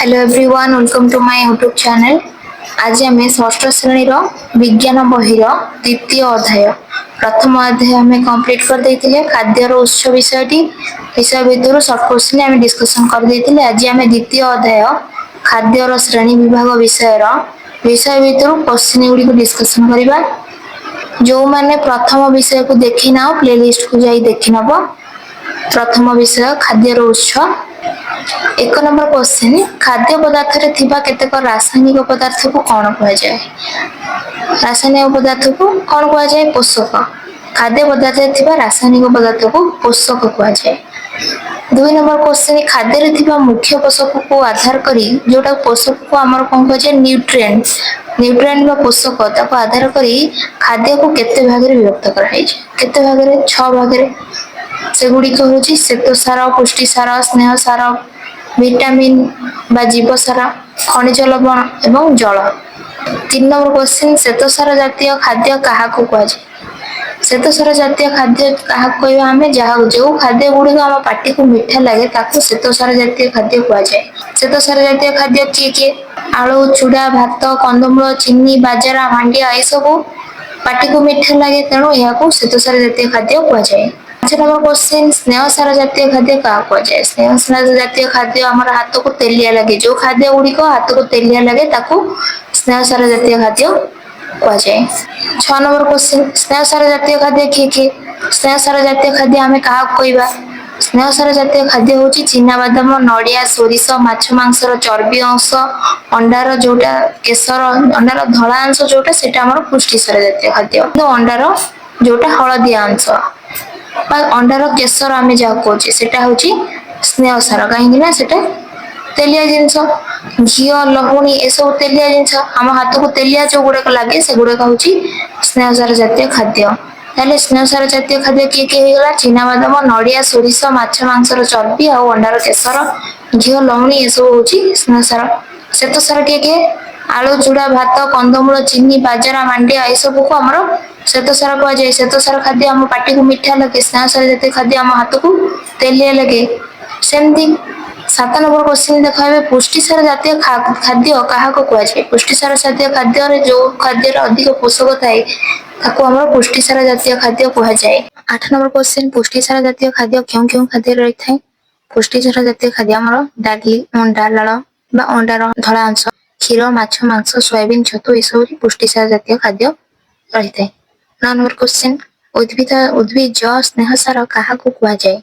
Hello everyone welcome to my YouTube channel. आज आम षष्ठ श्रेणी विज्ञान बही द्वितीय अध्याय प्रथम अध्याय आम कंप्लीट कर देते खाद्यर उत्स विषय भितर सर्ट क्वेश्चन आम डिस्कसन कर देते। आज आम द्वितीय अध्याय खाद्यर श्रेणी विभाग विषय भितर क्वेश्चन गुड़ी डिस्कसन करवा। जो मैंने प्रथम विषय को देखी ना प्लेलिस्ट को जाई देखी नब। प्रथम विषय खाद्यर उत्स। एक नंबर क्वेश्चन खाद्य पदार्थ रे थिबा केतेक रासायनिक पदार्थ को कौन कहा जाए। रासायनिक पदार्थ को कौन कहा जाए? पोषक। खाद्य पदार्थ रे थिबा रासायनिक पदार्थ को पोषक कहा जाए। दुई नंबर क्वेश्चन खाद्य रे थिबा मुख्य पोषक को आधार करी जोटा पोषक को आमर कौन कहा जाए? न्यूट्रिएंट्स। न्यूट्रिएंट बा पोषक ताको आधार करी खाद्य को केते भाग रे विभक्त करा जाए? केते भाग रे? 6 भाग रे। सेगुड़िक हूँ श्वेतसार, पुष्टिसार, स्नेहसार, विटामिन बा जीवसार, खनिज लवण एवं जल। 3 नंबर क्वेश्चन श्वेतसार जातीय खाद्य क्या कहुए? श्वेतसार जातीय खाद्य क्या कहवा आम जो खाद्य गुड़िक आम पाटी को मीठा लगे ताको श्वेतसार जातीय खाद्य कहुए। श्वेतसार जातीय खाद्य किए किए? आलू, चूड़ा, भात, कंदमूल, चीनी, बाजरा, मांडिया ये सब पाटी को मीठा लगे तेणु यह श्वेतसार जातीय खाद्य कहुए। 5 नंबर क्वेश्चन स्नेहसार जातीय खाद्य क्या कहुए? स्नेहसार जातीय खाद्य आमर हाथ को तेलिया लगे जो खाद्य गुड़िक हाथ को तेलिया लगे ताको स्नेहसार जातीय खाद्य कहुए। 6 नंबर क्वेश्चन स्नेहसार जातीय खाद्य किए किए? स्नेहसार जातीय खाद्य आम क्या कहवा? स्नेहसार जातीय खाद्य हूँ चिनाबादाम, नड़िया, सोरिष, माछ मांसर चर्बी अंश, अंडार जोटा केशर, अंडार धला अंश जोटा सेटा आमर पुष्टिसार जातीय खाद्य। अंडार जोटा हलदिया अंश अंडार केशर आम जहाँ कहे सेटा हूँ स्नेहसार कहीं तेलिया जिनस। घी, लहुणी ये सब तेलिया जिनस आम हाथ को तेलिया जो गुड़ाक लगे से गुड़ाक हूँ स्नेहसार जातीय खाद्य। ताले स्नेहसार जातीय खाद्य किए किए होगा? चिनाबादाम, नड़िया, सोरिष, माछ मांसर चर्बी और अंडार केशर, घी, लहुणी ये सब हूँ स्नेहसार। श्वेतसार किए किए? आलू, चूड़ा, भात, कंदमूल, चीनी, बाजरा, मांडिया ये सब को आमर श्वेतसार कहुए। श्वेतसार खाद्य आम पाटी को मीठा लगे, स्नेहसार जातीय खाद्य आम हाथ को तेलिया लगे सेमती। 7 नंबर क्वेश्चन देखा पुष्टिसार जातीय खाद्य क्या कहुए? पुष्टिसार जातीय खाद्य जो खाद्य अधिक पोषक थाए ताको आमर पुष्टिसार जातीय खाद्य कहुए। 8 नंबर क्वेश्चन पुष्टिसार जातीय खाद्य क्यों क्यों खाद्य रही है? पुष्टिसार जातीय खाद्य आमर डाली, अंडा, लाल बा अंडार धला अंश, क्षीर, माछ मांस, सोयाबीन, छतु ये पुष्टिसार जातीय खाद्य रही है। 9 नंबर क्वेश्चन उद्भिज स्नेहसार क्या कहुए?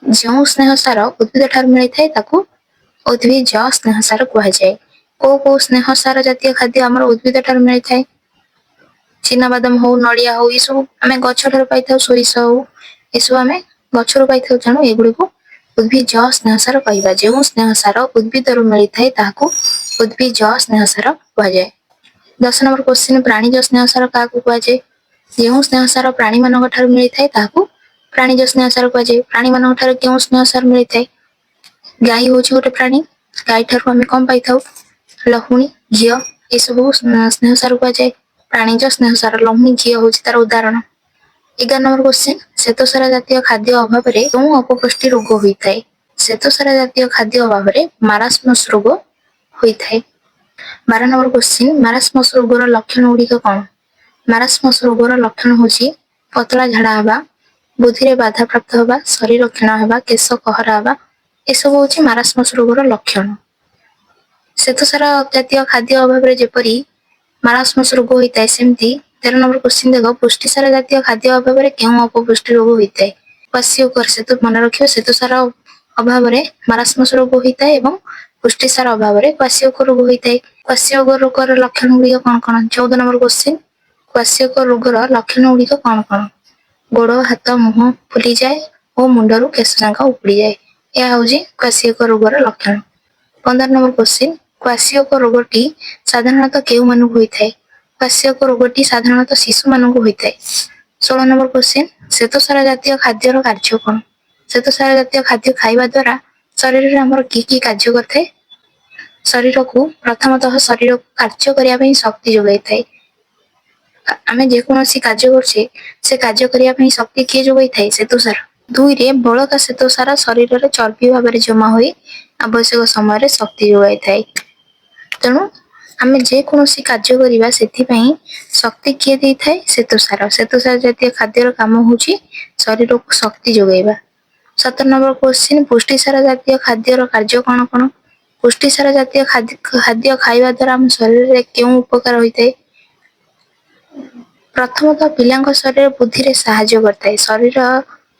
जो स्नेहसार उद्भिद ठार मिलता है उद्भिज स्नेहसार कहुए। को स्नेहसार जातीय खाद्य आमर उद्भिद ठार मिलता है? चिनाबादाम हो, नड़िया हो ये सब आम गछ ठार पाई सोरिष हो ये सब आम गछ पाई तेणु एगुड़ी को उद्भिज स्नेहसार कहवा। जो स्नेहसार उद्भिद मिलता है उद्भिज स्नेहसार कहुए। 10 नंबर क्वेश्चन प्राणीज स्नेहसार क्या कहुए? जो स्नेहसार प्राणी मान मिलता है प्राणीज स्नेहसार कहुए। प्राणी मान क्यों स्नेहसार मिलता है? गाई हूँ गोटे प्राणी, गाई ठार आम कौन पाई लहुणी, घी ये सब स्नेहसार कहुए। प्राणीज स्नेहसार लहुणी, घी हूँ तार उदाहरण। 11 नंबर क्वेश्चन श्वेतसार जातीय खाद्य अभाव में क्यों अपपुष्टि रोग होता है? श्वेतसार जातीय खाद्य अभाव में मारास्मस रोग होता है। 12 नंबर क्वेश्चन मारास्मस रोगर लक्षण गुड़िक कौन? मारास्मस रोगर लक्षण हूँ पतला झाड़ा हवा, बुद्धि रे बाधा प्राप्त हवा, शरीर क्षीण हवा, केश कहरा हवा ये सब हूँ मारास्मस रोगर लक्षण। श्वेतसार जातीय खाद्य अभाव में जेपरी मारास्मस रोग होता है सेमती 13 नंबर क्वेश्चन देख पुष्टिसार जातीय खाद्य अभाव में क्यों अपपुष्टि रोग होता है? क्वासियोकर से तो मन रखियो श्वेतसार अभाव में मारास्मस रोग होता है एवं पुष्टिसार अभाव में क्वासियोकर रोग होता है। क्वासियोकर रोगर लक्षण गुड़िक कौन कौन? 14 नंबर क्वेश्चन क्वासियोकर रोगर लक्षण गुड़िक कौन कौन? गोड़, हाथ, मुह फुली जाए और मुंडरू केश जांका उपड़ी जाए यह हूँ क्वासियोकर रोगर लक्षण। 15 नंबर क्वेश्चन क्वासियोकर रोगटी साधारणतः केउ मानक होता है? क्वासियोकर रोगटी साधारणतः शिशु मानक होता है। 16 नंबर क्वेश्चन श्वेतसार जातीय खाद्यर कार्य कौन? श्वेतसार जातीय खाद्य खाइबा द्वारा शरीर में आमर कि कार्य करते? शरीर को प्रथमतः शरीर को कार्य करने शक्ति जोगाई थाए। आम जेकोसी कार्य करछे से कार्य करने शक्ति किए जोगाई थाए? श्वेतसार। ଦୁଇରେ ବଳକା ଶ୍ୱେତସାର ଶରୀରରେ ଚର୍ବି ଭାବରେ ଜମା ହୋଇ ଆବଶ୍ୟକ ସମୟରେ ଶକ୍ତି ଯୋଗାଇଥାଏ। ତେଣୁ ଆମେ ଯେକୌଣସି କାର୍ଯ୍ୟ କରିବା ସେଥିପାଇଁ ଶକ୍ତି କିଏ ଦେଇଥାଏ? ଶ୍ୱେତସାର। ଶ୍ୱେତସାର ଜାତୀୟ ଖାଦ୍ୟର କାମ ହେଉଛି ଶରୀରକୁ ଶକ୍ତି ଯୋଗାଇବା। 17 ନମ୍ବର କ୍ୱେଶ୍ଚିନ୍, ପୁଷ୍ଟିସାର ଜାତୀୟ ଖାଦ୍ୟର କାର୍ଯ୍ୟ କଣ କଣ? ପୁଷ୍ଟିସାର ଜାତୀୟ ଖାଦ୍ୟ ଖାଇବା ଦ୍ୱାରା ଆମ ଶରୀରରେ କେଉଁ ଉପକାର ହୋଇଥାଏ? ପ୍ରଥମତଃ ପିଲାଙ୍କ ଶରୀର ବୃଦ୍ଧିରେ ସାହାଯ୍ୟ କରିଥାଏ। ଶରୀର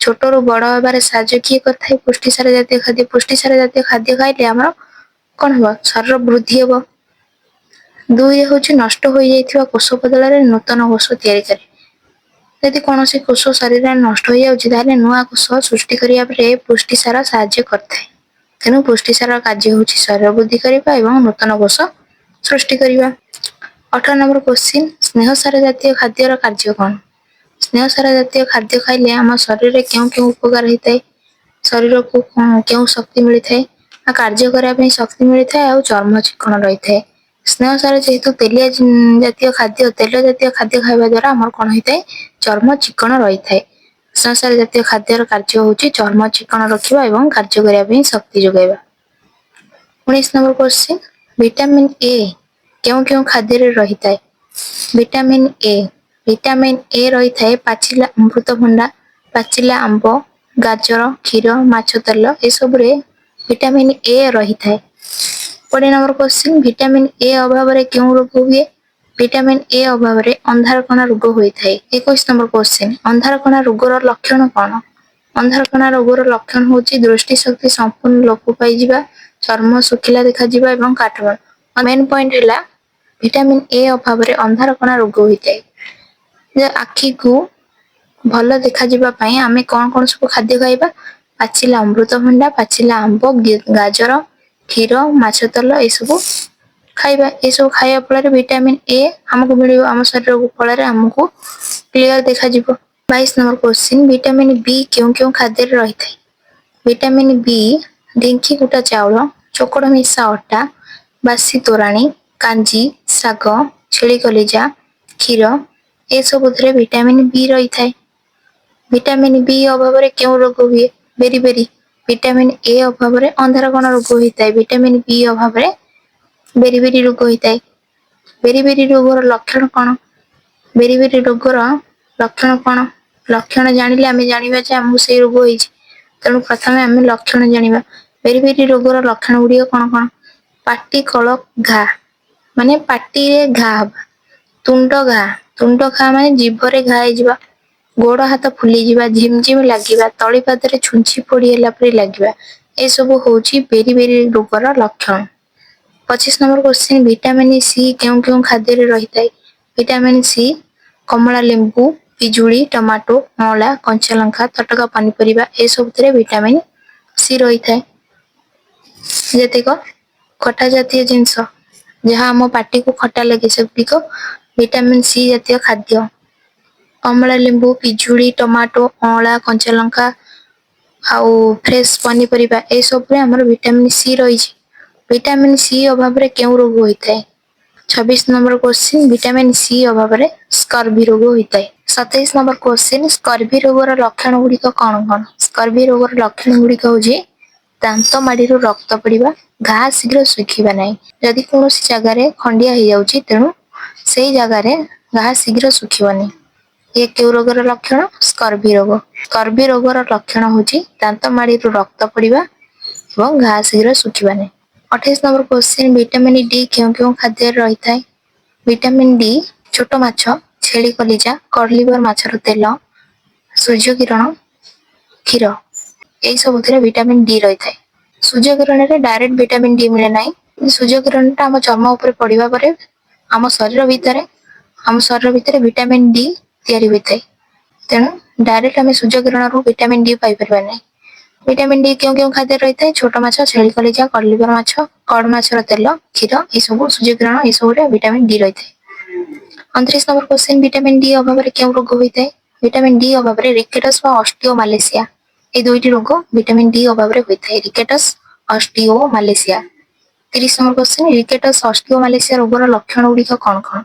ଛୋଟରୁ ବଡ଼ ହେବାରେ ସାହାଯ୍ୟ କିଏ କରିଥାଏ? ପୁଷ୍ଟିସାର ଜାତୀୟ ଖାଦ୍ୟ। ପୁଷ୍ଟିସାର ଜାତୀୟ ଖାଦ୍ୟ ଖାଇଲେ ଆମର କଣ ହବ? ଶରୀର ବୃଦ୍ଧି ହେବ। ଦୁଇରେ ହେଉଛି ନଷ୍ଟ ହୋଇଯାଇଥିବା କୋଷ ବଦଳରେ ନୂତନ କୋଷ ତିଆରି କରେ। ଯଦି କୌଣସି କୋଷ ଶରୀରରେ ନଷ୍ଟ ହୋଇଯାଉଛି ତାହେଲେ ନୂଆ କୋଷ ସୃଷ୍ଟି କରିବାରେ ପୁଷ୍ଟିସାର ସାହାଯ୍ୟ କରିଥାଏ। ତେଣୁ ପୁଷ୍ଟିସାର କାର୍ଯ୍ୟ ହେଉଛି ଶରୀର ବୃଦ୍ଧି କରିବା ଏବଂ ନୂତନ କୋଷ ସୃଷ୍ଟି କରିବା। 18 ନମ୍ବର କ୍ୱେଶ୍ଚିନ୍, ସ୍ନେହସାର ଜାତୀୟ ଖାଦ୍ୟର କାର୍ଯ୍ୟ କଣ? ସ୍ନେହସାର ଜାତୀୟ ଖାଦ୍ୟ ଖାଇଲେ ଆମ ଶରୀରରେ କେଉଁ କେଉଁ ଉପକାର ହେଇଥାଏ? ଶରୀରକୁ କେଉଁ ଶକ୍ତି ମିଳିଥାଏ? କାର୍ଯ୍ୟ କରିବା ପାଇଁ ଶକ୍ତି ମିଳିଥାଏ ଆଉ ଚର୍ମ ଚିକ୍କଣ ରହିଥାଏ। ସ୍ନେହସାର ଯେହେତୁ ତେଲିଆ ଜାତୀୟ ଖାଦ୍ୟ, ତେଲ ଜାତୀୟ ଖାଦ୍ୟ ଖାଇବା ଦ୍ୱାରା ଆମର କଣ ହେଇଥାଏ? ଚର୍ମ ଚିକ୍କଣ ରହିଥାଏ। ସ୍ନେହସାର ଜାତୀୟ ଖାଦ୍ୟର କାର୍ଯ୍ୟ ହେଉଛି ଚର୍ମ ଚିକ୍କଣ ରଖିବା ଏବଂ କାର୍ଯ୍ୟ କରିବା ପାଇଁ ଶକ୍ତି ଯୋଗାଇବା। 19 ନମ୍ବର କ୍ୱେଶ୍ଚିନ୍, ଭିଟାମିନ୍ ଏ କେଉଁ କେଉଁ ଖାଦ୍ୟରେ ରହିଥାଏ? Vitamin A. ଭିଟାମିନ୍ ଏ ରହିଥାଏ ପାଚିଲା ଅମୃତଭଣ୍ଡା, ପାଚିଲା ଆମ୍ବ, ଗାଜର, କ୍ଷୀର, ମାଛ ତେଲ ଏସବୁରେ ଭିଟାମିନ୍ ଏ ରହିଥାଏ। 20 ନମ୍ବର କ୍ୱେଶ୍ଚିନ୍, ଭିଟାମିନ୍ ଏ ଅଭାବରେ କେଉଁ ରୋଗ ହୁଏ? ଭିଟାମିନ୍ ଏ ଅଭାବରେ ଅନ୍ଧାରକଣା ରୋଗ ହୋଇଥାଏ। 21 ନମ୍ବର କ୍ୱେଶ୍ଚିନ୍, ଅନ୍ଧାରକଣା ରୋଗର ଲକ୍ଷଣ କଣ? ଅନ୍ଧାରକଣା ରୋଗର ଲକ୍ଷଣ ହେଉଛି ଦୃଷ୍ଟି ଶକ୍ତି ସମ୍ପୂର୍ଣ୍ଣ ଲୋପ ପାଇଯିବା, ଚର୍ମ ଶୁଖିଲା ଦେଖାଯିବା ଏବଂ କାଟୁଆ। ମେନ୍ ପଏଣ୍ଟ ହେଲା ଭିଟାମିନ୍ ଏ ଅଭାବରେ ଅନ୍ଧାରକଣା ରୋଗ ହୋଇଥାଏ। ଆଖିକୁ ଭଲ ଦେଖାଯିବା ପାଇଁ ଆମେ କଣ କଣ ସବୁ ଖାଦ୍ୟ ଖାଇବା? ପାଚିଲା ଅମୃତଭଣ୍ଡା, ପାଚିଲା ଆମ୍ବ, ଗାଜର, କ୍ଷୀର, ମାଛ ତେଲ ଏସବୁ ଖାଇବା। ଏସବୁ ଖାଇବା ଫଳରେ ଭିଟାମିନ୍ ଏ ଆମକୁ ମିଳିବ, ଆମ ଶରୀରକୁ ଫଳରେ ଆମକୁ କ୍ଲିୟର ଦେଖାଯିବ। 22 ନମ୍ବର କ୍ୱେଶ୍ଚିନ୍, ଭିଟାମିନ୍ ବି କେଉଁ କେଉଁ ଖାଦ୍ୟରେ ରହିଥାଏ? ଭିଟାମିନ୍ ବି ଢିଙ୍କି କୁଟା ଚାଉଳ, ଚୋକଡ଼ ମିଶା ଅଟା, ବାସି ତୋରାଣୀ, କାଞ୍ଜି, ଶାଗ, ଛେଳି କଲିଜା, କ୍ଷୀର ଏସବୁଥିରେ ଭିଟାମିନ୍ ବି ରହିଥାଏ। ଭିଟାମିନ୍ ବି ଅଭାବରେ କେଉଁ ରୋଗ ହୁଏ? ବେରିବେରି। ଭିଟାମିନ୍ ଏ ଅଭାବରେ ଅନ୍ଧାରକଣା ରୋଗ ହୋଇଥାଏ। ଭିଟାମିନ୍ ବି ଅଭାବରେ ବେରିବେରି ରୋଗ ହୋଇଥାଏ। ବେରିବେରି ରୋଗର ଲକ୍ଷଣ କଣ? ବେରିବେରି ରୋଗର ଲକ୍ଷଣ କଣ? ଲକ୍ଷଣ ଜାଣିଲେ ଆମେ ଜାଣିବା ଯେ ଆମକୁ ସେଇ ରୋଗ ହେଇଛି। ତେଣୁ ପ୍ରଥମେ ଆମେ ଲକ୍ଷଣ ଜାଣିବା। ବେରିବେରି ରୋଗର ଲକ୍ଷଣ ଗୁଡ଼ିକ କଣ କଣ? ପାଟି କଳ ଘା, ମାନେ ପାଟିରେ ଘା ହବା। ତୁଣ୍ଡ ଘା, ତୁଣ୍ଡ ଘା ମାନେ ଜିଭରେ ଘା ହେଇଯିବା। ଗୋଡ଼ ହାତ ଫୁଲିଯିବା, ଝିମ୍ ଝିମ୍ ଲାଗିବା, ତଳି ପାଦରେ ଛୁଞ୍ଚି ପୋଡ଼ି ହେଲା ପରି ଲାଗିବା, ଏସବୁ ହେଉଛି ବେରିବେରି ରୋଗର ଲକ୍ଷଣ। 25 ନମ୍ବର କ୍ୱେଶ୍ଚିନ୍, ଭିଟାମିନ୍ ସି କେଉଁ କେଉଁ ଖାଦ୍ୟରେ ରହିଥାଏ? ଭିଟାମିନ୍ ସି କମଳା ଲେମ୍ବୁ, ପିଜୁଳି, ଟମାଟୋ, ଅଁଳା, କଞ୍ଚାଲଙ୍କା, ତଟକା ପନିପରିବା ଏସବୁଥିରେ ଭିଟାମିନ୍ ସି ରହିଥାଏ। ଯେତିକ ଖଟା ଜାତୀୟ ଜିନିଷ ଯାହା ଆମ ପାଟିକୁ ଖଟା ଲାଗେ ସେଗୁଡ଼ିକ ଭିଟାମିନ୍ ସି ଜାତୀୟ ଖାଦ୍ୟ। କମଳା ଲେମ୍ବୁ, ପିଜୁଳି, ଟମାଟୋ, ଅଁଳା, କଞ୍ଚାଲଙ୍କା ଆଉ ଫ୍ରେଶ୍ ପନିପରିବା ଏସବୁରେ ଆମର ଭିଟାମିନ୍ ସି ରହିଛି। ଭିଟାମିନ୍ ସି ଅଭାବରେ କେଉଁ ରୋଗ ହୋଇଥାଏ? 26 ନମ୍ବର କ୍ୱେଶ୍ଚିନ୍, ଭିଟାମିନ୍ ସି ଅଭାବରେ ସ୍କର୍ଭି ରୋଗ ହୋଇଥାଏ। 27 ନମ୍ବର କ୍ୱେଶ୍ଚିନ୍, ସ୍କର୍ଭି ରୋଗର ଲକ୍ଷଣ ଗୁଡ଼ିକ କଣ କଣ? ସ୍କର୍ଭି ରୋଗର ଲକ୍ଷଣ ଗୁଡ଼ିକ ହେଉଛି ଦାନ୍ତ ମାଡ଼ିରୁ ରକ୍ତ ପଡ଼ିବା, ଘା ଶୀଘ୍ର ଶୁଖିବା ନାହିଁ। ଯଦି କୌଣସି ଜାଗାରେ ଖଣ୍ଡିଆ ହେଇଯାଉଛି ତେଣୁ ସେଇ ଜାଗାରେ ଘା ଶୀଘ୍ର ଶୁଖିବନି। ଏ କେଉଁ ରୋଗର ଲକ୍ଷଣ? ସ୍କର୍ଭି ରୋଗ। ସ୍କର୍ଭି ରୋଗର ଲକ୍ଷଣ ହେଉଛି ଦାନ୍ତ ମାଡ଼ିରୁ ରକ୍ତ ପଡ଼ିବା ଏବଂ ଘା ଶୀଘ୍ର ଶୁଖିବା ନାହିଁ। 28 ନମ୍ବର କ୍ୱେଶ୍ଚିନ୍, ଭିଟାମିନ୍ ଡି କେଉଁ କେଉଁ ଖାଦ୍ୟରେ ରହିଥାଏ? ଭିଟାମିନ୍ ଡି ଛୋଟ ମାଛ, ଛେଳି କଲିଜା, କଡ୍ ଲିଭର ମାଛର ତେଲ, ସୂର୍ଯ୍ୟକିରଣ, କ୍ଷୀର ଏଇସବୁଥିରେ ଭିଟାମିନ୍ ଡି ରହିଥାଏ। ସୂର୍ଯ୍ୟକିରଣରେ ଡାଇରେକ୍ଟ ଭିଟାମିନ୍ ଡି ମିଳେ ନାହିଁ। ସୂର୍ଯ୍ୟକିରଣଟା ଆମ ଚର୍ମ ଉପରେ ପଡ଼ିବା ପରେ ଆମ ଶରୀର ଭିତରେ ଭିଟାମିନ୍ ଡି ତିଆରି ହୋଇଥାଏ। ତେଣୁ ଡାଇରେକ୍ଟ ଆମେ ସୂର୍ଯ୍ୟକିରଣରୁ ଭିଟାମିନ୍ ଡି ପାଇପାରିବା ନାହିଁ। ଭିଟାମିନ୍ ଡି କେଉଁ କେଉଁ ଖାଦ୍ୟରେ ରହିଥାଏ? ଛୋଟ ମାଛ, ଛେଳି କଲିଜା, କଡ୍ ଲିଭର ମାଛ, କଡ୍ ମାଛର ତେଲ, କ୍ଷୀର ଏସବୁ ସୂର୍ଯ୍ୟକିରଣ ଏସବୁରେ ଭିଟାମିନ୍ ଡି ରହିଥାଏ। 29 ନମ୍ବର କ୍ୱେଶ୍ଚିନ୍, ଭିଟାମିନ୍ ଡି ଅଭାବରେ କେଉଁ ରୋଗ ହୋଇଥାଏ? ଭିଟାମିନ୍ ଡି ଅଭାବରେ ରିକେଟସ୍ ବା ଅଷ୍ଟିଓମାଲେସିଆ এই ଦୁଇଟି ରୋଗ ଭିଟାମିନ୍ ଡି ଅଭାବରେ ହୋଇଥାଏ। ରିକେଟସ୍, ଅଷ୍ଟିଓମାଲେସିଆ। 30 ନମ୍ବର କ୍ୱେଶ୍ଚିନ୍, ରିକେଟସ୍ ଅଷ୍ଟିଓମାଲେସିଆ ରୋଗର ଲକ୍ଷଣ ଗୁଡ଼ିକ କଣ କଣ?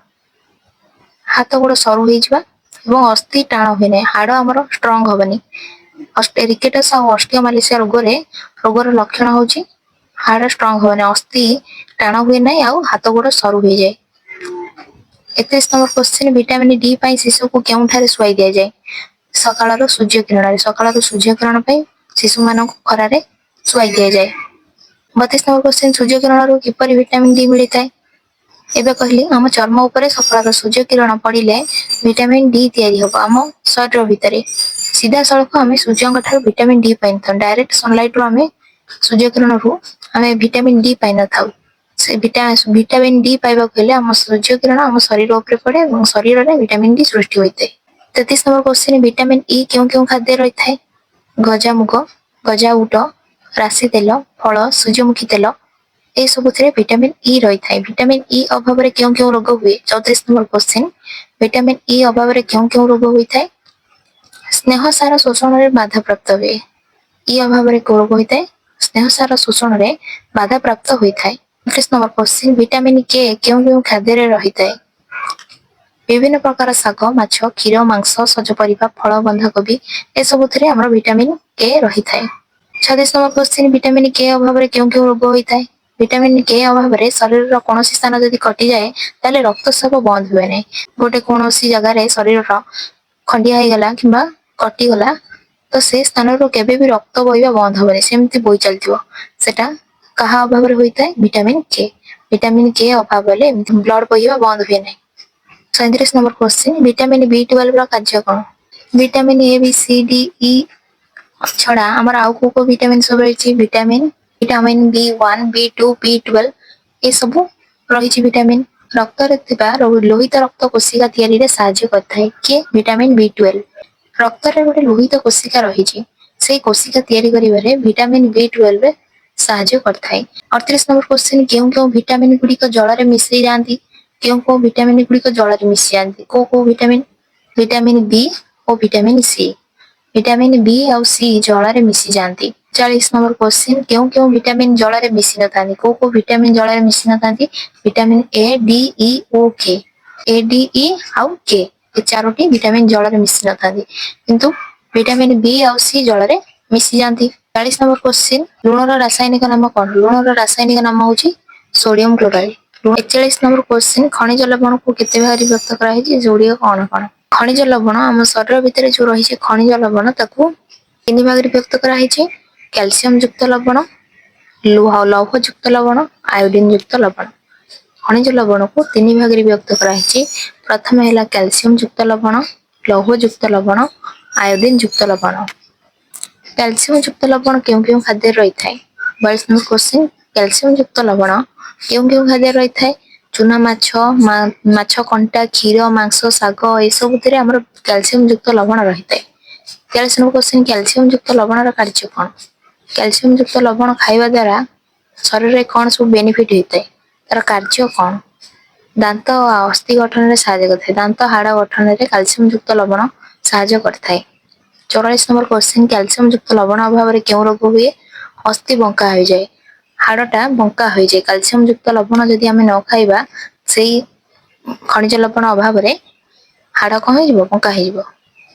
ହାତ ଗୋଡ଼ ସରୁ ହେଇଯିବା ଏବଂ ଅସ୍ଥି ଟାଣ ହୁଏ ନାହିଁ, ହାଡ଼ ଆମର ଷ୍ଟ୍ରଙ୍ଗ ହବନି। रिकेटस और ऑस्टियोमालासिया रोगर लक्षण होची हाड़ स्ट्रांग होने अस्थि टाण हुए ना आउ हाथ गोड़ सरू हो जाए। 31 नंबर क्वेश्चन विटामिन डी पाई शिशु को केउठारे सुआई दिया जाए सकाळर सूर्य किरण सकाळर सूर्य किरण पाई शिशु मान खरारे सुआई दिया जाए। 32 number question Surya Kiran किपरि vitamin D मिलता है एबे कहली आम चर्म उपरे सकाळर सूर्य किरण पड़िले विटामिन डी तैयारी हम आम शरीर भितर सीधा सड़क आम सूर्य ठार विटामिन डी पाई न डायरेक्ट सनलाइट रू आम सूर्य किरण रू आम विटामिन डी पाई न था से विटामिन डी पाइबा हेले आम सूर्य किरण आम शरीर उपरे पड़े और शरीर में विटामिन डी सृष्टि होता है। 33 नंबर क्वेश्चन विटामिन ई क्यों क्यों खाद्य रही है गजामुग गजा उट राशि तेल फल सूर्यमुखी तेल ए सब विटामिन ई रही है। विटामिन ई अभाव में क्यों क्यों रोग हुए 34 नंबर क्वेश्चन विटामिन ई अभाव में क्यों क्यों रोग होता है स्नेह सार शोषण में बाधा प्राप्त हुए ई अभाव में रोग होता है स्नेह सार शोषण में बाधा प्राप्त होता है। 29 नंबर क्वेश्चन विटामिन के क्यों क्यों खाद्य रही है विभिन्न प्रकार शाग माछ क्षीर मांस सज परिवा फल बंधाकोबी ए सब विटामिन के रही है। 36 नंबर क्वेश्चन विटामिन के अभाव में क्यों क्यों रोग होता है विटामिन के अभाव में शरीर कौन स्थान जदि कटि जाए ताले रक्तस्राव बंद हुए ना गोटे कौन जगार शरीर खंडिया होगला कि कटिगला तो से स्थान केबे भी रक्त बहिबा बंद हेनी सेमती बोई चलती सेटा कहा अभाव में होता है विटामिन के अभाव ब्लड बहिबा बंद हुए ना। 37 नंबर क्वेश्चन विटामिन B12 कार्य कौन vitamin A B C D E छड़ा आमर आउ को विटामिन सब रही विटामिन B1 B2 B12 ये सब रही विटामिन रक्त लोहित रक्त कोशिका तैयारी साहाय्य करता है किए विटामिन B12 रक्त रे गोटे लोहित कोशिका रही से कोशिका तैयारी करिवारे विटामिन B12 साहाय्य करता है। 38 नंबर क्वेश्चन क्यों क्यों विटामिन गुड़िक जल में मिसई जाती क्यों क्यों विटामिन गुड़िक जल में मिसई जाती को विटामिन बी और विटामिन सी विटामिन बी और सी जल में मिसी जाती। 40 नंबर क्वेश्चन क्यों क्यों विटामिन जल में मिसी न को विटामिन जल में मिसी न विटामिन ए डी ई ओ के ए डी ई आउ के ये चारोटी विटामिन जल में मिसी न किंतु विटामिन बी और सी जल में मिसी जाती। 40 नंबर क्वेश्चन लुणर रासायनिक नाम कौन लुणर रासायनिक नाम हूँ सोडियम क्लोराइड। 41 नंबर क्वेश्चन खनिज लवण को केते भाग व्यक्त कराई जोड़िए कौन कौन खनिज लवण आम शरीर भितर जो रही खनिज लवण ताकू तीन भाग व्यक्त कराई कैल्शियम युक्त लवण लौह युक्त लवण आयोडीन युक्त लवण खनिज लवण को तीन भाग व्यक्त कराई प्रथम है कैल्शियम युक्त लवण लौह युक्त लवण आयोडीन युक्त लवण। कैल्शियम युक्त लवण क्यों क्यों खाद्य रही है 22 नंबर क्वेश्चन कैल्शियम युक्त लवण क्यों क्यों खाद्य रही है चूना माछ कंटा क्षीर मांस शाग ये सब कैल्शियम युक्त लवण रही है। 43 नंबर क्वेश्चन कैल्शियम युक्त लवण कार्य कौन कैल्शियम युक्त लवण खाइबा द्वारा शरीर में कौन सब बेनिफिट होता है तार कार्य कौन दांत अस्थि गठन में साहाय्य करता है दांत हाड़ गठन में कैल्शियम युक्त लवण साहाय्य करता है। 44 नंबर क्वेश्चन कैल्शियम युक्त लवण अभाव में क्यों रोग हुए अस्थि बंका हो जाए हाड़टा बंका हो जाए कैल्शियम युक्त लवण जदि आम न खाइबा से खनिज लवण अभाव में हाड़ कौन हो बंका हो।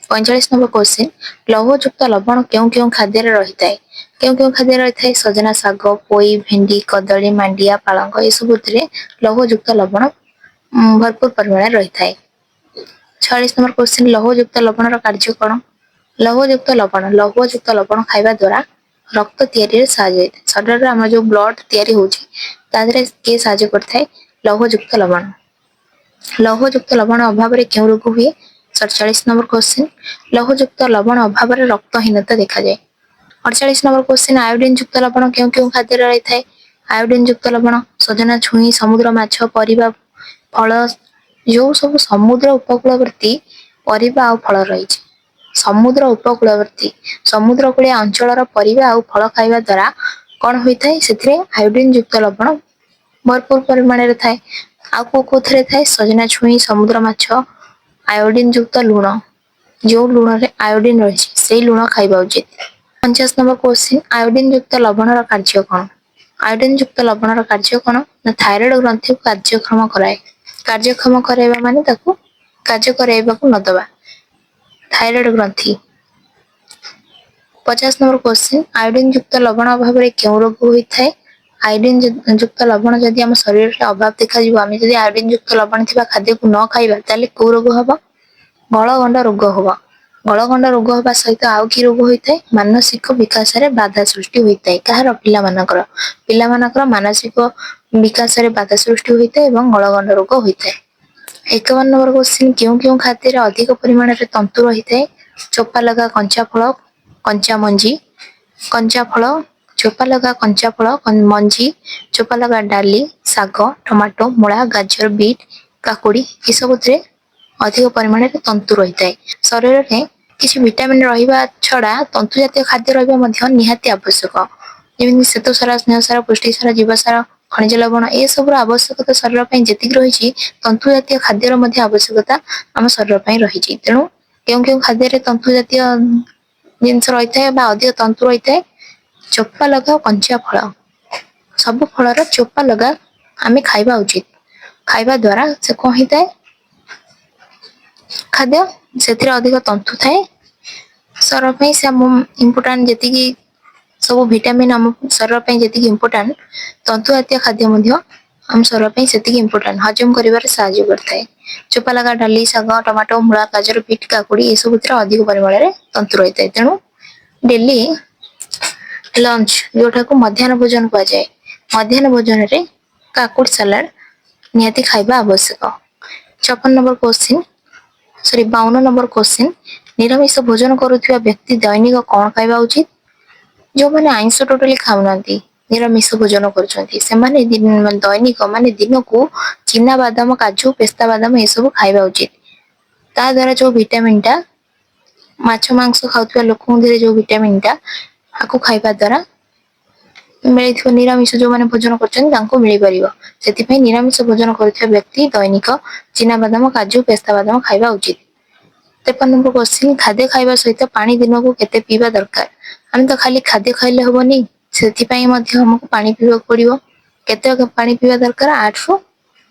45 नंबर क्वेश्चन लौह युक्त लवण क्यों क्यों खाद्य रही है क्यों क्यों खाद्य रही है सजना शाग पोई भेंडी कदली मांडिया पालंग ये सब लौह युक्त लवण भरपूर परिमाण रही है। 46 नंबर क्वेश्चन लौह युक्त लवण कार्य कौन लौह युक्त लवण खाइबा द्वारा रक्त तैयारी साहाय्य शरीर आम जो ब्लड तैयारी होती किए साहाय्य करता है लौह युक्त लवण लौह युक्त लवण अभाव में क्यों रोग हुए 47 नंबर क्वेश्चन लौह युक्त लवण अभाव में रक्तहीनता देखा जाए। 48 नंबर क्वेश्चन आयोडीन युक्त लवण क्यों क्यों खाद्य रही है आयोडीन युक्त लवण सजना छुई समुद्र माछ परिवा फल जो सब समुद्र उपकूलवर्ती परिवा आ फल रही समुद्र उपकूलवर्ती समुद्र कूलिया अंचल परिवा आ फल खाइबा द्वारा कौन होता है से आयोडीन युक्त लवण भरपूर परिमाण में थाए आउ कोथे थाए सजना छुई समुद्र माछ आयोडीन युक्त लुण जो लुण रे आयोडीन रही से लुण खाइबा उचित। 50 नंबर क्वेश्चन आयोडीन युक्त लवण कार्य कौन आयोडीन युक्त लवण कार्य कौन ना थायराइड ग्रंथि को कार्यक्षम कराए कार्यक्षम कराइबा माने ताकू कार्य कराइबा को न दबा थायराइड ग्रंथि 50 नंबर क्वेश्चन आयोडीन युक्त लवण अभाव क्यों रोग होता है। आयोडीन युक्त लवण जदि आम शरीर में अभाव देखा आम जदि आयोडीन युक्त लवण थिबा खाद्य को न खाइबा ताले को रोग हबो गलगंड रोग हबो। गलगंड रोग हवा सहित आउ कि रोग होता है मानसिक विकास रे बाधा सृष्टि होता है कहार पिला मानसिक विकास रे बाधा सृष्टि होता है एवं गलगंड रोग होता है। 51 नंबर क्वेश्चन क्यों खाद्य अधिक परिमाण में तंतु रही है। चोपा लगा कंचा फल कंचा मंजी कंचा फल चोपा लगा कंचा फल मंजी चोपा लगा डाली शाग टमाटो मूला गाजर बीट काकुड़ी ये सब अधिक परिमाण में तंतु रही है। शरीर में किसी विटामिन रहिबा छड़ा तंतु जातीय खाद्य रहिबा निहाती आवश्यक जेମିତି श्वेतसार स्नेहसार पुष्टिसार जीवसार खनिज लवण ए सब आवश्यकता शरीर ପାଇଁ ଯେତିକି ରହିଛି तंतु जातीय खाद्यर ମଧ୍ୟ आवश्यकता ଆମ शरीर ପାଇଁ ରହିଛି। ତେଣୁ କେଉଁ ଖାଦ୍ୟରେ तंतु जातीय ଜିନିଷ ରହିଥାଏ ବା ଅଧିକ ତନ୍ତୁ ରହିଥାଏ। ଚୋପା ଲଗା कंचा फल ସବୁ ଫଳର ଚୋପା ଲଗା ଆମେ ଖାଇବା ଉଚିତ। ଖାଇବା ଦ୍ୱାରା ସେ କଣ ହେଇଥାଏ ଖାଦ୍ୟ ସେଥିରେ ଅଧିକ ତନ୍ତୁ ଥାଏ शरीर ପାଇଁ ସେ इम्पोर्टेंट ଯେତିକି सब विटामिन आम शरीर ପାଇଁ ଯେତିକି इम्पोर्टेंट तंतु जातीय खाद्य ମଧ୍ୟ आम शरीर ପାଇଁ ସେତିକି इम्पोर्टेंट हजम କରିବାରେ ସାହାଯ୍ୟ କରିଥାଏ। चोपा लगा डाली शाग टमाटो मूला गाजर बीट काकुड़ी ये सब अधिक परिमाण में तंतु रही है। तेणु डेली लंच जोटा को मध्याह्न भोजन कह जाए मध्याह्न भोजन रे काकुड़ी सलाड निहाती खाइबा आवश्यक। 54 नंबर क्वेश्चन 52 नंबर क्वेश्चन निरामिष भोजन करुवा व्यक्ति दैनिक कौन खाइबा उचित। जो मैंने आइंष टोटाली खाऊना निरामिष भोजन करें दैनिक माने दिन को चिना बादाम काजू पेस्ता बादाम ये सब खाइबा उचित। ता द्वारा जो विटामिन टा माछ मांस खाउଥିବା लोक जो विटामिन टा आको खाइबा द्वारा मिलिथिबो निरामिष जो माने भोजन करछन मिल परिबो। सेति निरामिष भोजन करुवा व्यक्ति दैनिक चिना बादाम काजू पेस्ता बादाम खाइबा उचित। 53 नंबर क्वेश्चन खाद्य खाइबा सहित पानी दिन को केते पीवा दरकार। हम तो खाली खाद्य खाइले हबनी सेति हमको पानी पीवा पड़िबो। केते पानी पीवा दरकार 8 रु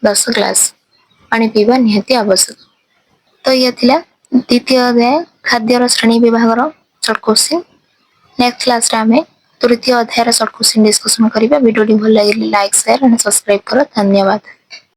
10 ग्लास पानी पीवा निहाती आवश्यक। तो ये थिला द्वितीय अध्याय खाद्यर श्रेणी विभाग शॉर्ट क्वेश्चन। नेक्स्ट क्लास रे हमें तृतीय अध्याय शॉर्ट क्वेश्चन डिस्कशन करिबा। वीडियो भल लगे लाइक शेयर एंड सब्सक्राइब करो। धन्यवाद।